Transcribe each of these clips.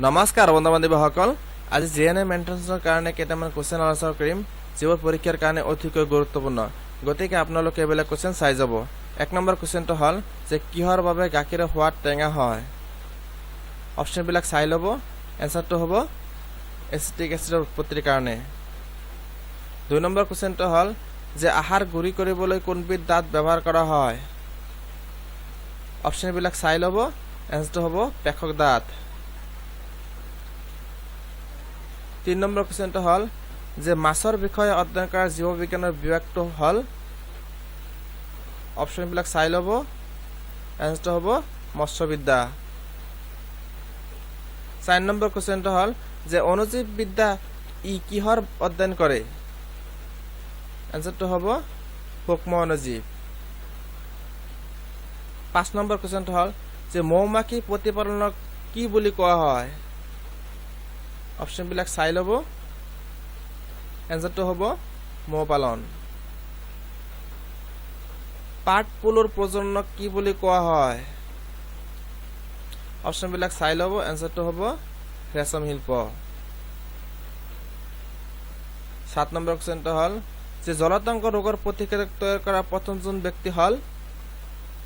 নমস্কাৰ বন্ধু বান্ধৱীসকল আজি জিএনএম এন্ট্ৰেন্সৰ কাৰণে কেইটামান কোৱেশ্চন আনসাৰ কৰিম যিবোৰ পৰীক্ষাৰ কাৰণে অতিকৈ গুৰুত্বপূৰ্ণ গতিকে আপোনালোকে এবিলাক কোৱেশ্চন চাই যাব এক নম্বৰ কোৱেশ্চনটো হল যে কিহৰ বাবে গাখীৰৰ সোৱাদ টেঙা হয় অপচন বিলাক চাই লব এনসাৰটো হ'ব এচিটিক এচিডৰ উৎপত্তিৰ কাৰণে দুই নম্বৰ কোৱেশ্চনটো হল যে আহাৰ গুৰি কৰিবলৈ কোনবিধ দাঁত ব্যৱহাৰ কৰা হয় অপচন বিলাক চাই লব এনসাৰটো হ'ব পেশক দাঁত 3 নম্বৰ কোৱেশ্চনটো হল যে মাছৰ বিষয়ে অধ্যয়ন কৰা জীৱবিজ্ঞানৰ বিভাগটো হল অপচন বিলাক চাই লব এনসাৰটো হ'ব মৎস্যবিদ্যা 4 নম্বৰ কোৱেশ্চনটো হল যে অণুজীৱ বিদ্যা ই কিহৰ অধ্যয়ন কৰে এনসাৰটো হ'ব সূক্ষ্ম অণুজীৱ 5 নম্বৰ কোৱেশ্চনটো হল যে মৌমাখি প্ৰতিপালনক কি বুলি কোৱা হয় অপচন বিলাক চাই লব এনসাৰটো হ'ব মৌ পালন পাট পুলুৰ প্ৰজননক কি বুলি কোৱা হয় অপচন বিলাক চাই লব এনসাৰটো হ'ব ৰেশম শিল্প 7 নম্বৰ কোৱেশ্চনটো হল যে জলাতংক ৰোগৰ প্ৰতিষেধক তৈয়াৰ কৰা প্ৰথমজন ব্যক্তি হল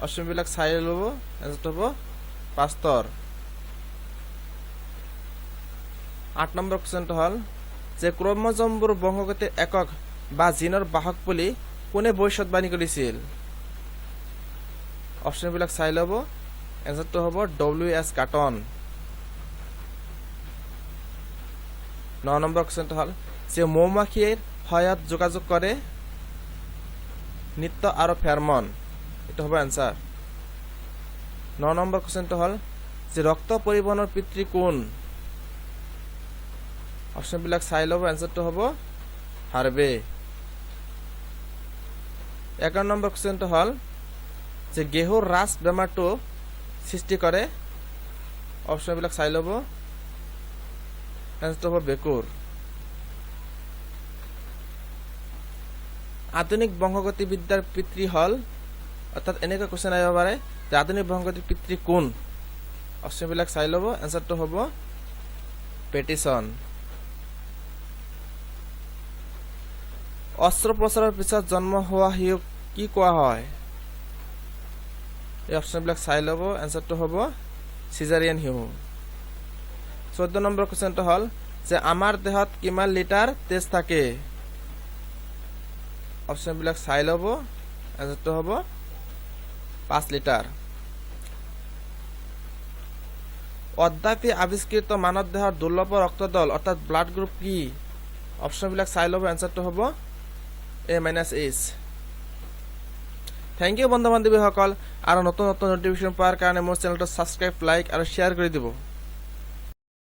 অপচন বিলাক চাই লব এনসাৰটো হ'ব পাস্তৰ 8 নম্বৰ কোৱেশ্চনটো হল যে ক্ৰমোজোমবোৰ বংশগতিৰ একক বা জিনৰ বাহক বুলি কোনে ভৱিষ্যৎবাণী কৰিছিল অপচন বিলাক চাই লব এনসাৰটো হ'ব ডব্লিউ.এছ. কাৰ্টন 9 নম্বৰ কোৱেশ্চনটো হল যে মৌমাখিৰ সহায়ত যোগাযোগ কৰে নৃত্য আৰু ফেৰমন এটা হ'ব এনসাৰ 9 নম্বৰ কোৱেশ্চনটো হল যে ৰক্ত পৰিবহনৰ পিতৃ কোন অপচন বিলাক চাই লব এনসাৰটো হ'ব হাৰ্ভে 11 নম্বৰ কোৱেশ্চনটো হল যে গেহুৰ ৰাছ বেমাৰটো সৃষ্টি কৰে অপচন বিলাক চাই লব এনসাৰটো হ'ব বেকুৰ আধুনিক বংশগতি বিদ্যাৰ পিতৃ হল অৰ্থাৎ এনেকা কোৱেশ্চন আহিব পাৰে যে আধুনিক বংশগতিৰ পিতৃ কোন অপচন বিলাক চাই লব এনসাৰটো হ'ব পেটিসন অস্ত্ৰোপচাৰৰ পিছত জন্ম হোৱা শিশুক কি কোৱা হয় এই অপচন বিলাক চাই লব এনসাৰটো হ'ব সিজাৰিয়ান শিশু 14 নম্বৰ কোৱেশ্চনটো হল যে আমাৰ দেহত কিমান লিটাৰ তেজ থাকে অপচন বিলাক চাই লব এনসাৰটো হ'ব 5 লিটাৰ অদ্যাপি আৱিষ্কৃত মানৱ দেহৰ দুৰ্লভ ৰক্তদল অৰ্থাৎ ব্লাড গ্ৰুপ কি অপচন বিলাক চাই লব এনসাৰটো হ'ব A-H থ্যাংক ইউ বন্ধু বান্ধৱীসকল আৰু নতুন নতুন নোটিফিকেশন পোৱাৰ কাৰণে মোৰ চেনেলটো সাবস্ক্ৰাইব লাইক আৰু শেয়াৰ কৰি দিব